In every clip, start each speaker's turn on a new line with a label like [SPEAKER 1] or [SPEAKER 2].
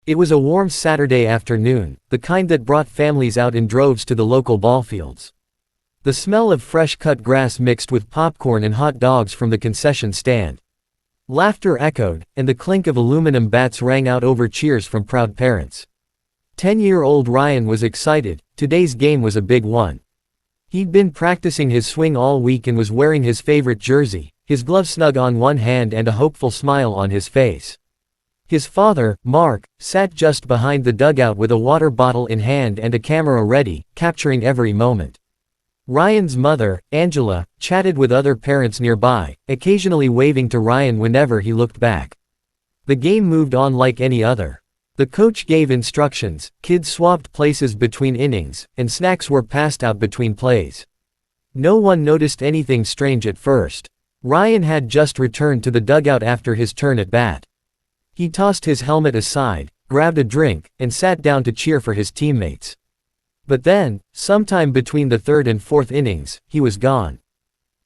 [SPEAKER 1] It was a warm Saturday afternoon, the kind that brought families out in droves to the local ballfields. The smell of fresh cut grass mixed with popcorn and hot dogs from the concession stand. Laughter echoed, and the clink of aluminum bats rang out over cheers from proud parents. 10-year-old Ryan was excited. Today's game was a big one. He'd been practicing his swing all week and was wearing his favorite jersey, his glove snug on one hand and a hopeful smile on his face. His father, Mark, sat just behind the dugout with a water bottle in hand and a camera ready, capturing every moment. Ryan's mother, Angela, chatted with other parents nearby, occasionally waving to Ryan whenever he looked back. The game moved on like any other. The coach gave instructions, kids swapped places between innings, and snacks were passed out between plays. No one noticed anything strange at first. Ryan had just returned to the dugout after his turn at bat. He tossed his helmet aside, grabbed a drink, and sat down to cheer for his teammates. But then, sometime between the third and fourth innings, he was gone.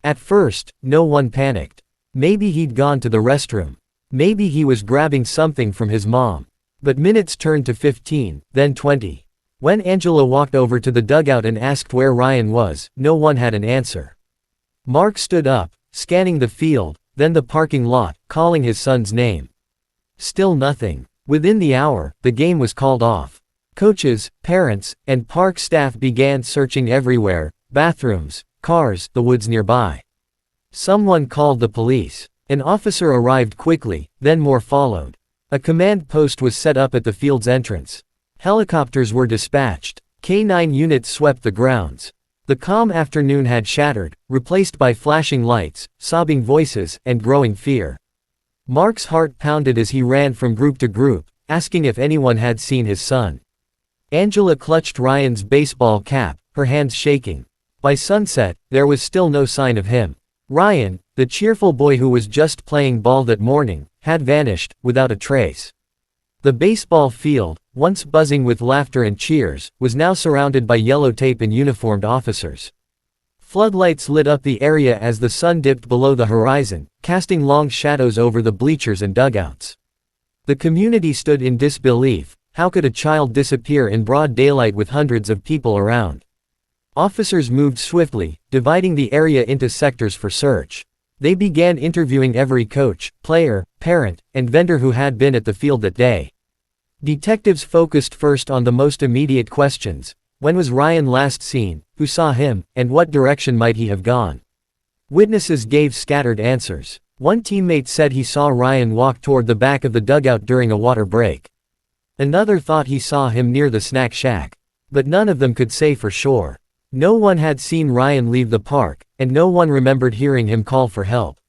[SPEAKER 1] At first, no one panicked. Maybe he'd gone to the restroom. Maybe he was grabbing something from his mom. But minutes turned to 15, then 20. When Angela walked over to the dugout and asked where Ryan was, no one had an answer. Mark stood up, scanning the field, then the parking lot, calling his son's name. Still nothing. Within the hour, the game was called off. Coaches, parents, and park staff began searching everywhere: bathrooms, cars, the woods nearby. Someone called the police. An officer arrived quickly, then more followed. A command post was set up at the field's entrance. Helicopters were dispatched. K-9 units swept the grounds. The calm afternoon had shattered, replaced by flashing lights, sobbing voices, and growing fear. Mark's heart pounded as he ran from group to group, asking if anyone had seen his son. Angela clutched Ryan's baseball cap, her hands shaking. By sunset, there was still no sign of him. Ryan, the cheerful boy who was just playing ball that morning, had vanished, without a trace. The baseball field, once buzzing with laughter and cheers, was now surrounded by yellow tape and uniformed officers. Floodlights lit up the area as the sun dipped below the horizon, casting long shadows over the bleachers and dugouts. The community stood in disbelief. How could a child disappear in broad daylight with hundreds of people around? Officers moved swiftly, dividing the area into sectors for search. They began interviewing every coach, player, parent, and vendor who had been at the field that day. Detectives focused first on the most immediate questions. When was Ryan last seen? Who saw him? And what direction might he have gone? Witnesses gave scattered answers. One teammate said he saw Ryan walk toward the back of the dugout during a water break. Another thought he saw him near the snack shack. But none of them could say for sure. No one had seen Ryan leave the park, and no one remembered hearing him call for help.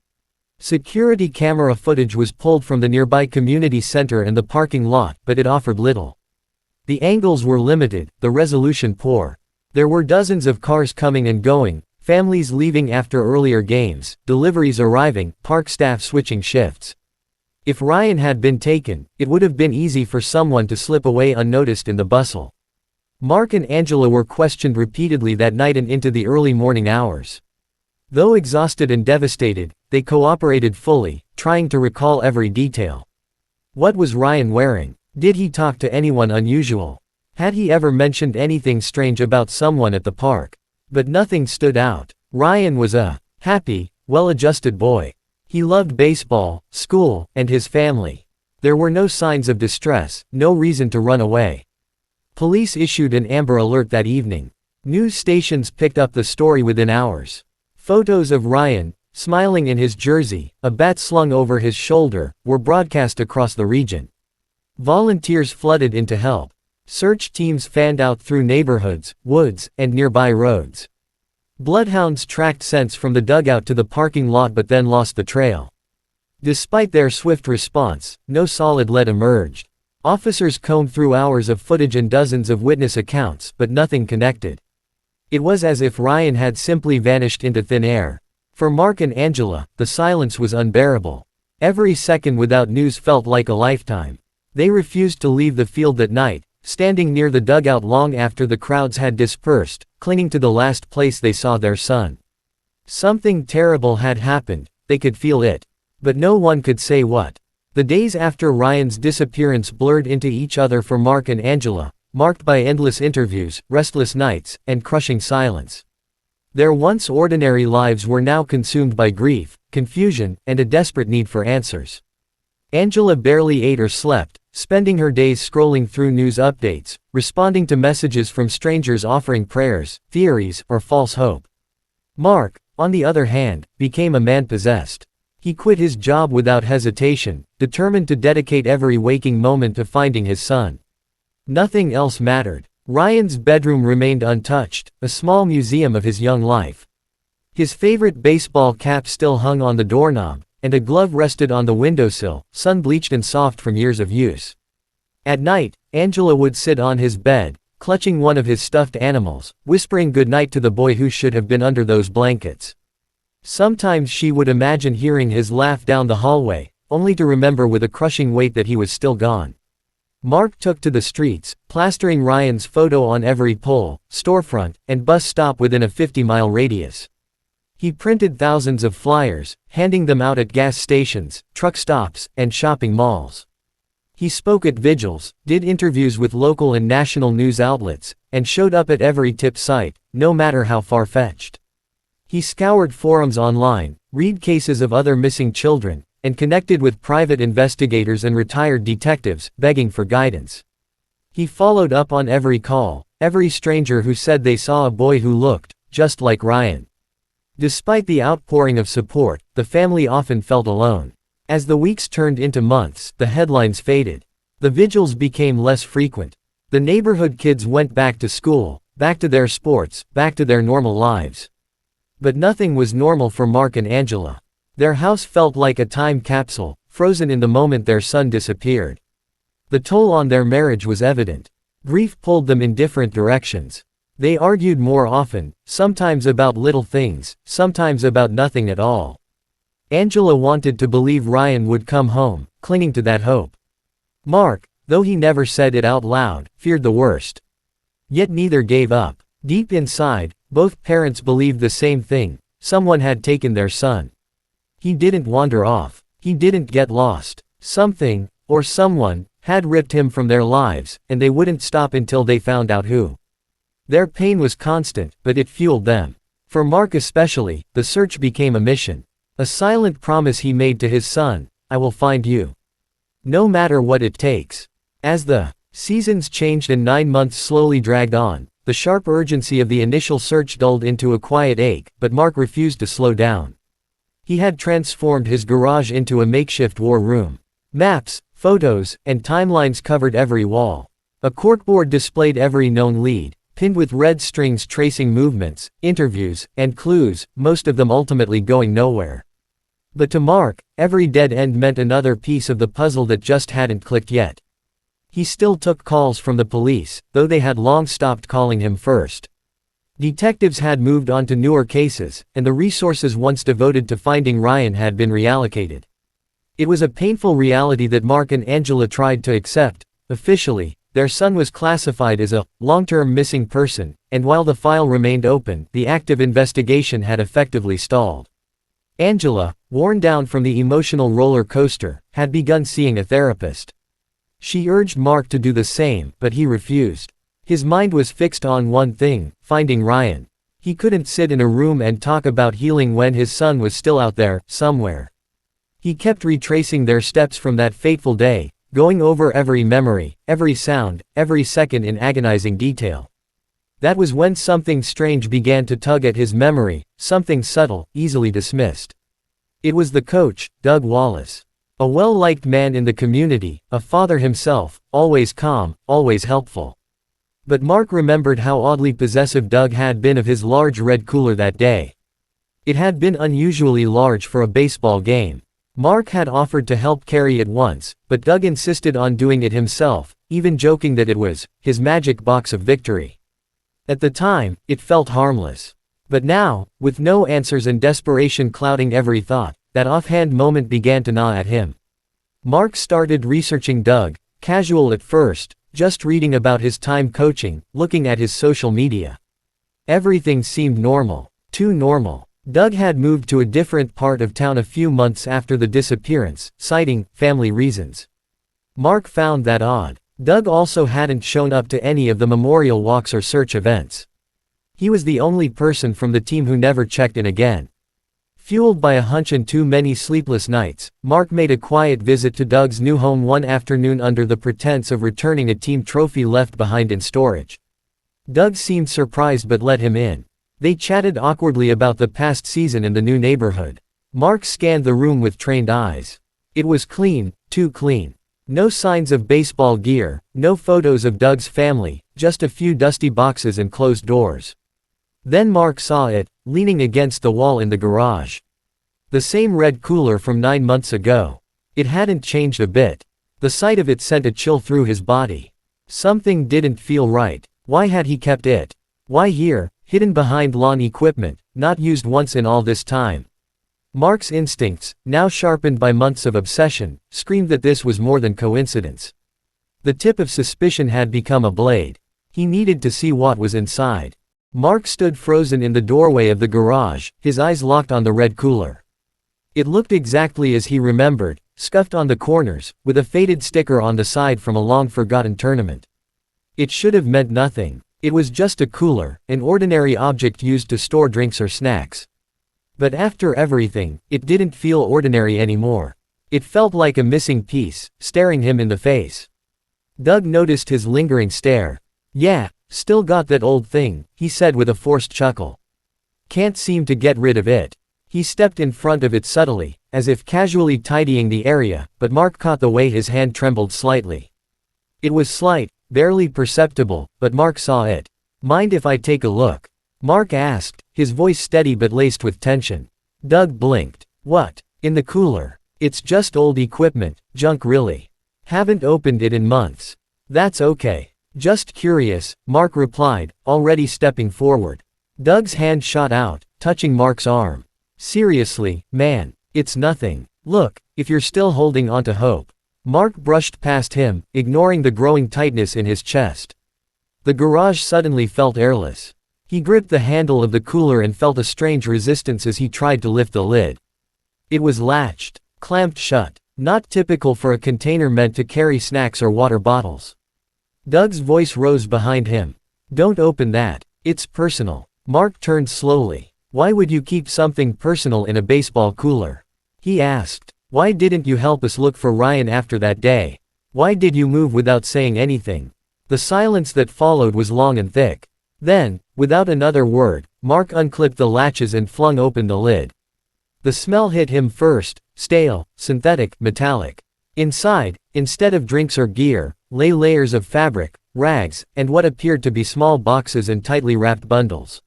[SPEAKER 1] Security camera footage was pulled from the nearby community center and the parking lot, but it offered little. The angles were limited, the resolution poor. There were dozens of cars coming and going, families leaving after earlier games, deliveries arriving, park staff switching shifts. If Ryan had been taken, it would have been easy for someone to slip away unnoticed in the bustle. Mark and Angela were questioned repeatedly that night and into the early morning hours. Though exhausted and devastated, they cooperated fully, trying to recall every detail. What was Ryan wearing? Did he talk to anyone unusual? Had he ever mentioned anything strange about someone at the park? But nothing stood out. Ryan was a happy, well-adjusted boy. He loved baseball, school, and his family. There were no signs of distress, no reason to run away. Police issued an Amber Alert that evening. News stations picked up the story within hours. Photos of Ryan, smiling in his jersey, a bat slung over his shoulder, were broadcast across the region. Volunteers flooded in to help. Search teams fanned out through neighborhoods, woods, and nearby roads. Bloodhounds tracked scents from the dugout to the parking lot but then lost the trail. Despite their swift response, no solid lead emerged. Officers combed through hours of footage and dozens of witness accounts, but nothing connected. It was as if Ryan had simply vanished into thin air. For Mark and Angela, the silence was unbearable. Every second without news felt like a lifetime. They refused to leave the field that night, standing near the dugout long after the crowds had dispersed, clinging to the last place they saw their son. Something terrible had happened, they could feel it. But no one could say what. The days after Ryan's disappearance blurred into each other for Mark and Angela, marked by endless interviews, restless nights, and crushing silence. Their once ordinary lives were now consumed by grief, confusion, and a desperate need for answers. Angela barely ate or slept, spending her days scrolling through news updates, responding to messages from strangers offering prayers, theories, or false hope. Mark, on the other hand, became a man possessed. He quit his job without hesitation, determined to dedicate every waking moment to finding his son. Nothing else mattered. Ryan's bedroom remained untouched, a small museum of his young life. His favorite baseball cap still hung on the doorknob, and a glove rested on the windowsill, sun-bleached and soft from years of use. At night, Angela would sit on his bed, clutching one of his stuffed animals, whispering goodnight to the boy who should have been under those blankets. Sometimes she would imagine hearing his laugh down the hallway, only to remember with a crushing weight that he was still gone. Mark took to the streets, plastering Ryan's photo on every pole, storefront, and bus stop within a 50-mile radius. He printed thousands of flyers, handing them out at gas stations, truck stops, and shopping malls. He spoke at vigils, did interviews with local and national news outlets, and showed up at every tip site, no matter how far-fetched. He scoured forums online, read cases of other missing children, and connected with private investigators and retired detectives, begging for guidance. He followed up on every call, every stranger who said they saw a boy who looked just like Ryan. Despite the outpouring of support, the family often felt alone. As the weeks turned into months, the headlines faded. The vigils became less frequent. The neighborhood kids went back to school, back to their sports, back to their normal lives. But nothing was normal for Mark and Angela. Their house felt like a time capsule, frozen in the moment their son disappeared. The toll on their marriage was evident. Grief pulled them in different directions. They argued more often, sometimes about little things, sometimes about nothing at all. Angela wanted to believe Ryan would come home, clinging to that hope. Mark, though he never said it out loud, feared the worst. Yet neither gave up. Deep inside, both parents believed the same thing: someone had taken their son. He didn't wander off. He didn't get lost. Something, or someone, had ripped him from their lives, and they wouldn't stop until they found out who. Their pain was constant, but it fueled them. For Mark especially, the search became a mission. A silent promise he made to his son: I will find you. No matter what it takes. As the seasons changed and 9 months slowly dragged on, the sharp urgency of the initial search dulled into a quiet ache, but Mark refused to slow down. He had transformed his garage into a makeshift war room. Maps, photos, and timelines covered every wall. A corkboard displayed every known lead, pinned with red strings tracing movements, interviews, and clues, most of them ultimately going nowhere. But to Mark, every dead end meant another piece of the puzzle that just hadn't clicked yet. He still took calls from the police, though they had long stopped calling him first. Detectives had moved on to newer cases, and the resources once devoted to finding Ryan had been reallocated. It was a painful reality that Mark and Angela tried to accept. Officially, their son was classified as a long-term missing person, and while the file remained open, the active investigation had effectively stalled. Angela, worn down from the emotional roller coaster, had begun seeing a therapist. She urged Mark to do the same, but he refused. His mind was fixed on one thing: finding Ryan. He couldn't sit in a room and talk about healing when his son was still out there, somewhere. He kept retracing their steps from that fateful day, going over every memory, every sound, every second in agonizing detail. That was when something strange began to tug at his memory, something subtle, easily dismissed. It was the coach, Doug Wallace. A well-liked man in the community, a father himself, always calm, always helpful. But Mark remembered how oddly possessive Doug had been of his large red cooler that day. It had been unusually large for a baseball game. Mark had offered to help carry it once, but Doug insisted on doing it himself, even joking that it was his magic box of victory. At the time, it felt harmless. But now, with no answers and desperation clouding every thought, that offhand moment began to gnaw at him. Mark started researching Doug, casual at first, just reading about his time coaching, looking at his social media. Everything seemed normal. Too normal. Doug had moved to a different part of town a few months after the disappearance, citing family reasons. Mark found that odd. Doug also hadn't shown up to any of the memorial walks or search events. He was the only person from the team who never checked in again. Fueled by a hunch and too many sleepless nights, Mark made a quiet visit to Doug's new home one afternoon under the pretense of returning a team trophy left behind in storage. Doug seemed surprised but let him in. They chatted awkwardly about the past season and the new neighborhood. Mark scanned the room with trained eyes. It was clean, too clean. No signs of baseball gear, no photos of Doug's family, just a few dusty boxes and closed doors. Then Mark saw it, leaning against the wall in the garage. The same red cooler from 9 months ago. It hadn't changed a bit. The sight of it sent a chill through his body. Something didn't feel right. Why had he kept it? Why here, hidden behind lawn equipment, not used once in all this time? Mark's instincts, now sharpened by months of obsession, screamed that this was more than coincidence. The tip of suspicion had become a blade. He needed to see what was inside. Mark stood frozen in the doorway of the garage, his eyes locked on the red cooler. It looked exactly as he remembered, scuffed on the corners, with a faded sticker on the side from a long-forgotten tournament. It should have meant nothing. It was just a cooler, an ordinary object used to store drinks or snacks. But after everything, it didn't feel ordinary anymore. It felt like a missing piece, staring him in the face. Doug noticed his lingering stare. "Yeah, still got that old thing," he said with a forced chuckle. "Can't seem to get rid of it." He stepped in front of it subtly, as if casually tidying the area, but Mark caught the way his hand trembled slightly. It was slight, barely perceptible, but Mark saw it. "Mind if I take a look?" Mark asked, his voice steady but laced with tension. Doug blinked. "What? In the cooler?" "It's just old equipment, junk really. Haven't opened it in months." "That's okay. Just curious," Mark replied, already stepping forward. Doug's hand shot out, touching Mark's arm. "Seriously, man, it's nothing. Look, if you're still holding on to hope." Mark brushed past him, ignoring the growing tightness in his chest. The garage suddenly felt airless. He gripped the handle of the cooler and felt a strange resistance as he tried to lift the lid. It was latched, clamped shut, not typical for a container meant to carry snacks or water bottles. Doug's voice rose behind him. "Don't open that. It's personal." Mark turned slowly. "Why would you keep something personal in a baseball cooler?" he asked. "Why didn't you help us look for Ryan after that day? Why did you move without saying anything?" The silence that followed was long and thick. Then, without another word, Mark unclipped the latches and flung open the lid. The smell hit him first, stale, synthetic, metallic. Inside, instead of drinks or gear, lay layers of fabric, rags, and what appeared to be small boxes and tightly wrapped bundles.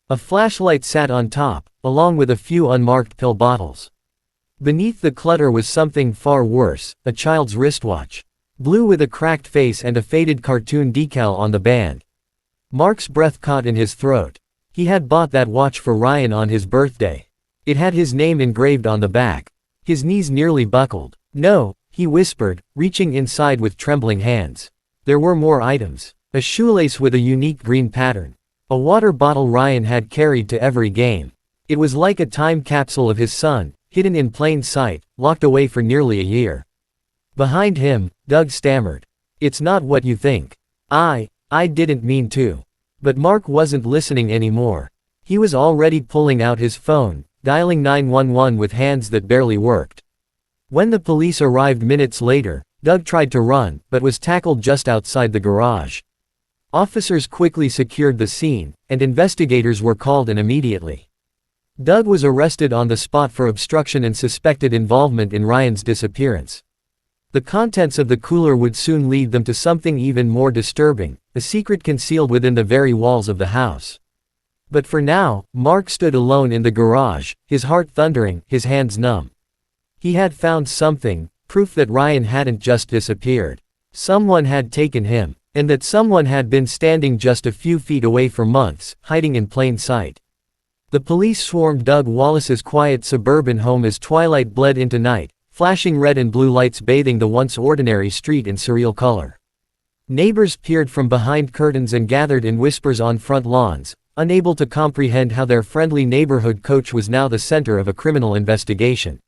[SPEAKER 1] A flashlight sat on top, along with a few unmarked pill bottles. Beneath the clutter was something far worse, a child's wristwatch. Blue with a cracked face and a faded cartoon decal on the band. Mark's breath caught in his throat. He had bought that watch for Ryan on his birthday. It had his name engraved on the back. His knees nearly buckled. "No," he whispered, reaching inside with trembling hands. There were more items. A shoelace with a unique green pattern. A water bottle Ryan had carried to every game. It was like a time capsule of his son, hidden in plain sight, locked away for nearly a year. Behind him, Doug stammered. "It's not what you think. I didn't mean to." But Mark wasn't listening anymore. He was already pulling out his phone, dialing 911 with hands that barely worked. When the police arrived minutes later, Doug tried to run, but was tackled just outside the garage. Officers quickly secured the scene, and investigators were called in immediately. Doug was arrested on the spot for obstruction and suspected involvement in Ryan's disappearance. The contents of the cooler would soon lead them to something even more disturbing, a secret concealed within the very walls of the house. But for now, Mark stood alone in the garage, his heart thundering, his hands numb. He had found something, proof that Ryan hadn't just disappeared. Someone had taken him, and that someone had been standing just a few feet away for months, hiding in plain sight. The police swarmed Doug Wallace's quiet suburban home as twilight bled into night, flashing red and blue lights bathing the once ordinary street in surreal color. Neighbors peered from behind curtains and gathered in whispers on front lawns, unable to comprehend how their friendly neighborhood coach was now the center of a criminal investigation.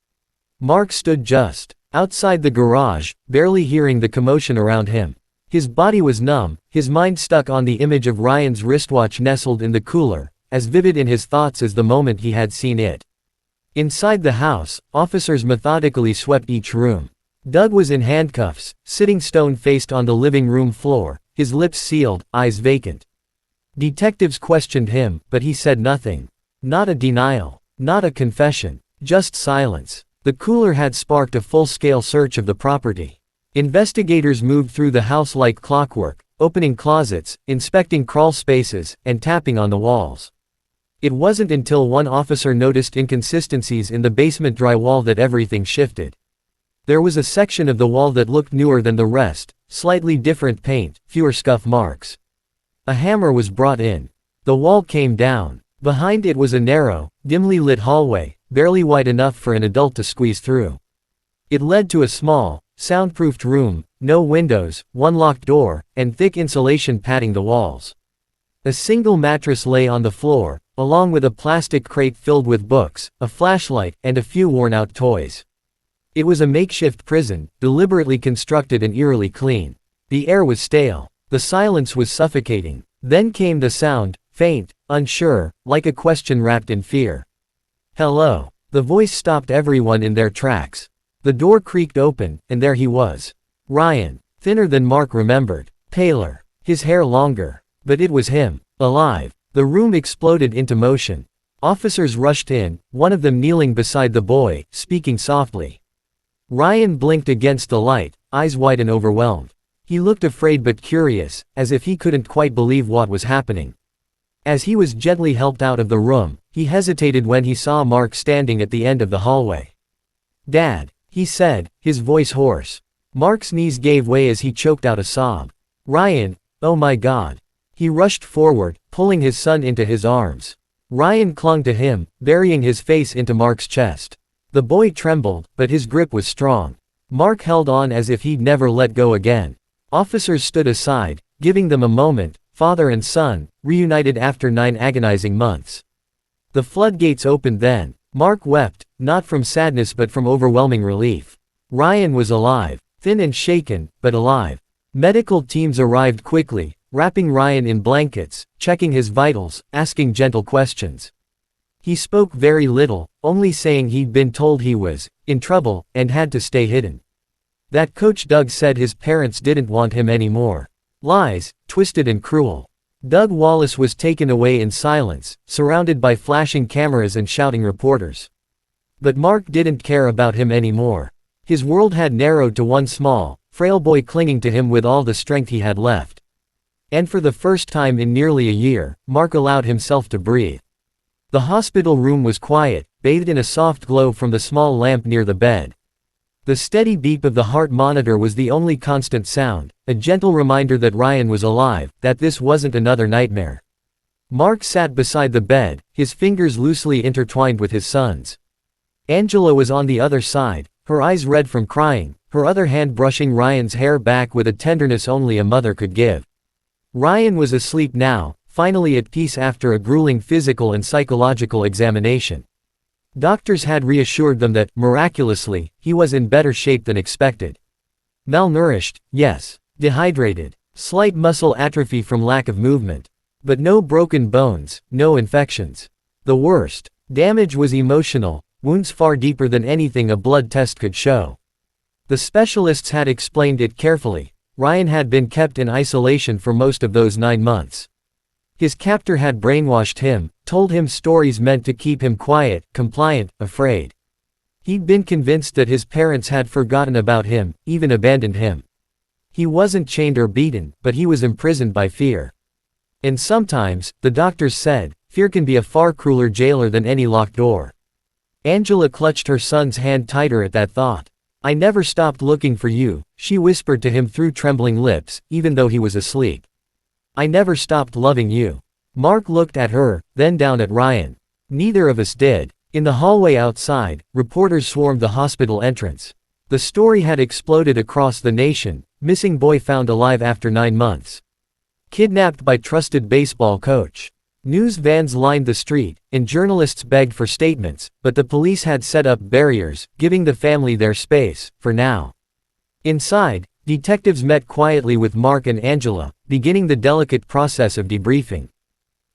[SPEAKER 1] Mark stood just outside the garage, barely hearing the commotion around him. His body was numb, his mind stuck on the image of Ryan's wristwatch nestled in the cooler, as vivid in his thoughts as the moment he had seen it. Inside the house, officers methodically swept each room. Doug was in handcuffs, sitting stone-faced on the living room floor, his lips sealed, eyes vacant. Detectives questioned him, but he said nothing. Not a denial. Not a confession. Just silence. The cooler had sparked a full-scale search of the property. Investigators moved through the house like clockwork, opening closets, inspecting crawl spaces, and tapping on the walls. It wasn't until one officer noticed inconsistencies in the basement drywall that everything shifted. There was a section of the wall that looked newer than the rest, slightly different paint, fewer scuff marks. A hammer was brought in. The wall came down. Behind it was a narrow, dimly lit hallway, barely wide enough for an adult to squeeze through. It led to a small, soundproofed room, no windows, one locked door, and thick insulation padding the walls. A single mattress lay on the floor, along with a plastic crate filled with books, a flashlight, and a few worn-out toys. It was a makeshift prison, deliberately constructed and eerily clean. The air was stale. The silence was suffocating. Then came the sound, faint, unsure, like a question wrapped in fear. "Hello." The voice stopped everyone in their tracks. The door creaked open, and there he was. Ryan. Thinner than Mark remembered. Paler. His hair longer. But it was him. Alive. The room exploded into motion. Officers rushed in, one of them kneeling beside the boy, speaking softly. Ryan blinked against the light, eyes wide and overwhelmed. He looked afraid but curious, as if he couldn't quite believe what was happening. As he was gently helped out of the room, he hesitated when he saw Mark standing at the end of the hallway. "Dad," he said, his voice hoarse. Mark's knees gave way as he choked out a sob. "Ryan, oh my God." He rushed forward, pulling his son into his arms. Ryan clung to him, burying his face into Mark's chest. The boy trembled, but his grip was strong. Mark held on as if he'd never let go again. Officers stood aside, giving them a moment, father and son, reunited after 9 agonizing months. The floodgates opened then. Mark wept, not from sadness but from overwhelming relief. Ryan was alive, thin and shaken, but alive. Medical teams arrived quickly, wrapping Ryan in blankets, checking his vitals, asking gentle questions. He spoke very little, only saying he'd been told he was in trouble and had to stay hidden. That Coach Doug said his parents didn't want him anymore. Lies, twisted and cruel. Doug Wallace was taken away in silence, surrounded by flashing cameras and shouting reporters. But Mark didn't care about him anymore. His world had narrowed to one small, frail boy clinging to him with all the strength he had left. And for the first time in nearly a year, Mark allowed himself to breathe. The hospital room was quiet, bathed in a soft glow from the small lamp near the bed. The steady beep of the heart monitor was the only constant sound, a gentle reminder that Ryan was alive, that this wasn't another nightmare. Mark sat beside the bed, his fingers loosely intertwined with his son's. Angela was on the other side, her eyes red from crying, her other hand brushing Ryan's hair back with a tenderness only a mother could give. Ryan was asleep now, finally at peace after a grueling physical and psychological examination. Doctors had reassured them that, miraculously, he was in better shape than expected. Malnourished, yes. Dehydrated. Slight muscle atrophy from lack of movement. But no broken bones, no infections. The worst damage was emotional, wounds far deeper than anything a blood test could show. The specialists had explained it carefully. Ryan had been kept in isolation for most of those 9 months. His captor had brainwashed him, told him stories meant to keep him quiet, compliant, afraid. He'd been convinced that his parents had forgotten about him, even abandoned him. He wasn't chained or beaten, but he was imprisoned by fear. And sometimes, the doctors said, fear can be a far crueler jailer than any locked door. Angela clutched her son's hand tighter at that thought. "I never stopped looking for you," she whispered to him through trembling lips, even though he was asleep. "I never stopped loving you." Mark looked at her, then down at Ryan. Neither of us did. In the hallway outside, reporters swarmed the hospital entrance. The story had exploded across the nation: missing boy found alive after 9 months. Kidnapped by trusted baseball coach. News vans lined the street, and journalists begged for statements, but the police had set up barriers, giving the family their space, for now. Inside, detectives met quietly with Mark and Angela, beginning the delicate process of debriefing.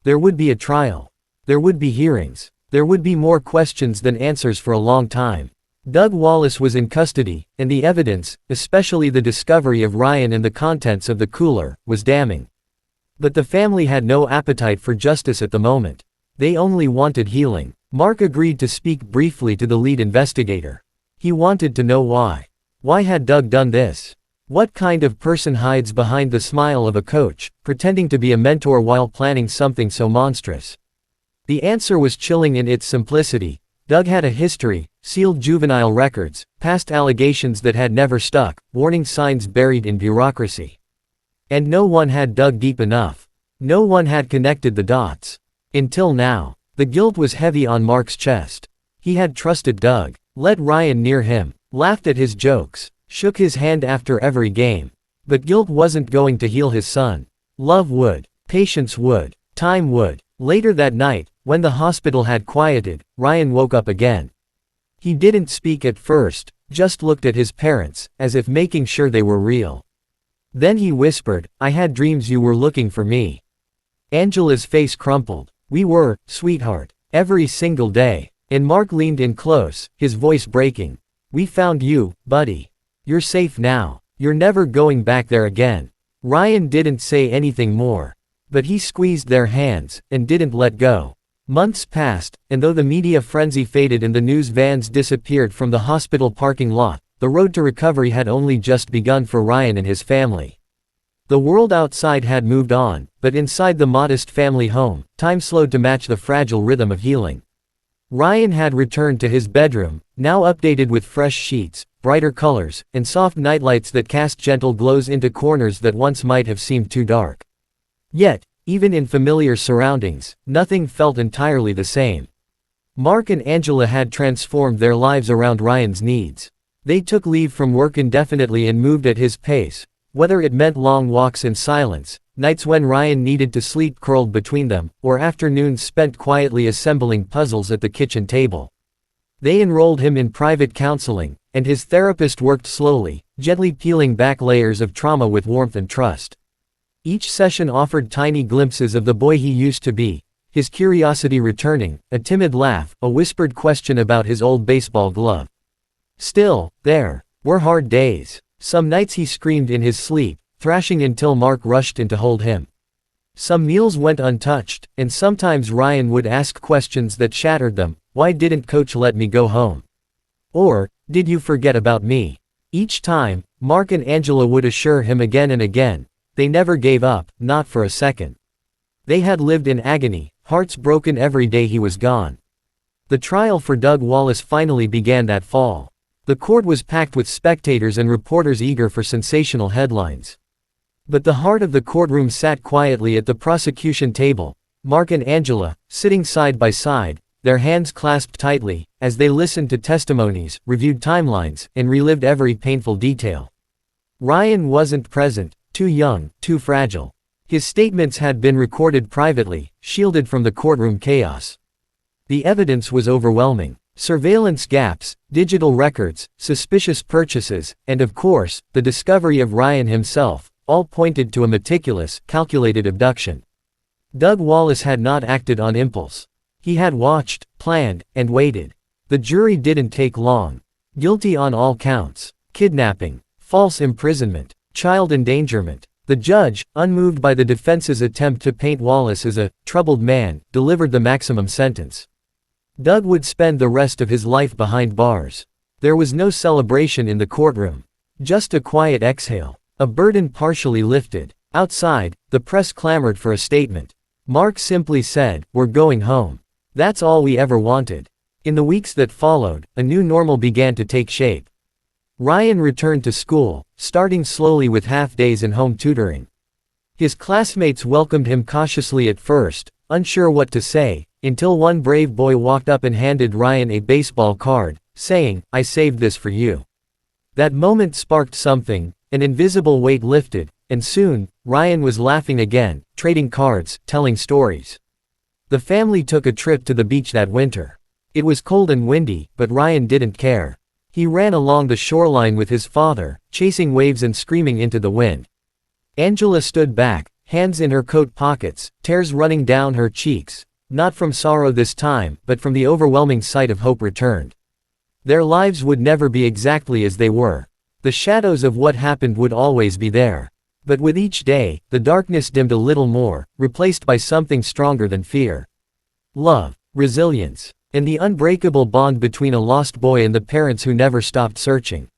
[SPEAKER 1] There would be a trial. There would be hearings. There would be more questions than answers for a long time. Doug Wallace was in custody, and the evidence, especially the discovery of Ryan and the contents of the cooler, was damning. But the family had no appetite for justice at the moment. They only wanted healing. Mark agreed to speak briefly to the lead investigator. He wanted to know why. Why had Doug done this? What kind of person hides behind the smile of a coach, pretending to be a mentor while planning something so monstrous? The answer was chilling in its simplicity. Doug had a history, sealed juvenile records, past allegations that had never stuck, warning signs buried in bureaucracy. And no one had dug deep enough. No one had connected the dots. Until now. The guilt was heavy on Mark's chest. He had trusted Doug, let Ryan near him, laughed at his jokes, shook his hand after every game. But guilt wasn't going to heal his son. Love would. Patience would. Time would. Later that night, when the hospital had quieted, Ryan woke up again. He didn't speak at first, just looked at his parents, as if making sure they were real. Then he whispered, "I had dreams you were looking for me." Angela's face crumpled. "We were, sweetheart. Every single day." And Mark leaned in close, his voice breaking. "We found you, buddy. You're safe now. You're never going back there again." Ryan didn't say anything more. But he squeezed their hands, and didn't let go. Months passed, and though the media frenzy faded and the news vans disappeared from the hospital parking lot, the road to recovery had only just begun for Ryan and his family. The world outside had moved on, but inside the modest family home, time slowed to match the fragile rhythm of healing. Ryan had returned to his bedroom, now updated with fresh sheets, brighter colors, and soft nightlights that cast gentle glows into corners that once might have seemed too dark. Yet, even in familiar surroundings, nothing felt entirely the same. Mark and Angela had transformed their lives around Ryan's needs. They took leave from work indefinitely and moved at his pace, whether it meant long walks in silence, nights when Ryan needed to sleep curled between them, or afternoons spent quietly assembling puzzles at the kitchen table. They enrolled him in private counseling, and his therapist worked slowly, gently peeling back layers of trauma with warmth and trust. Each session offered tiny glimpses of the boy he used to be, his curiosity returning, a timid laugh, a whispered question about his old baseball glove. Still, there were hard days. Some nights he screamed in his sleep, thrashing until Mark rushed in to hold him. Some meals went untouched, and sometimes Ryan would ask questions that shattered them. "Why didn't Coach let me go home?" Or, "Did you forget about me?" Each time, Mark and Angela would assure him again and again, they never gave up, not for a second. They had lived in agony, hearts broken every day he was gone. The trial for Doug Wallace finally began that fall. The court was packed with spectators and reporters eager for sensational headlines. But the heart of the courtroom sat quietly at the prosecution table, Mark and Angela, sitting side by side, their hands clasped tightly, as they listened to testimonies, reviewed timelines, and relived every painful detail. Ryan wasn't present. Too young, too fragile. His statements had been recorded privately, shielded from the courtroom chaos. The evidence was overwhelming. Surveillance gaps, digital records, suspicious purchases, and of course, the discovery of Ryan himself, all pointed to a meticulous, calculated abduction. Doug Wallace had not acted on impulse. He had watched, planned, and waited. The jury didn't take long. Guilty on all counts. Kidnapping, false imprisonment, child endangerment. The judge, unmoved by the defense's attempt to paint Wallace as a troubled man, delivered the maximum sentence. Doug would spend the rest of his life behind bars. There was no celebration in the courtroom. Just a quiet exhale. A burden partially lifted. Outside, the press clamored for a statement. Mark simply said, "We're going home." That's all we ever wanted. In the weeks that followed, a new normal began to take shape. Ryan returned to school, starting slowly with half-days and home tutoring. His classmates welcomed him cautiously at first, unsure what to say, until one brave boy walked up and handed Ryan a baseball card, saying, "I saved this for you." That moment sparked something, an invisible weight lifted, and soon, Ryan was laughing again, trading cards, telling stories. The family took a trip to the beach that winter. It was cold and windy, but Ryan didn't care. He ran along the shoreline with his father, chasing waves and screaming into the wind. Angela stood back, hands in her coat pockets, tears running down her cheeks, not from sorrow this time, but from the overwhelming sight of hope returned. Their lives would never be exactly as they were. The shadows of what happened would always be there. But with each day, the darkness dimmed a little more, replaced by something stronger than fear. Love, resilience, and the unbreakable bond between a lost boy and the parents who never stopped searching.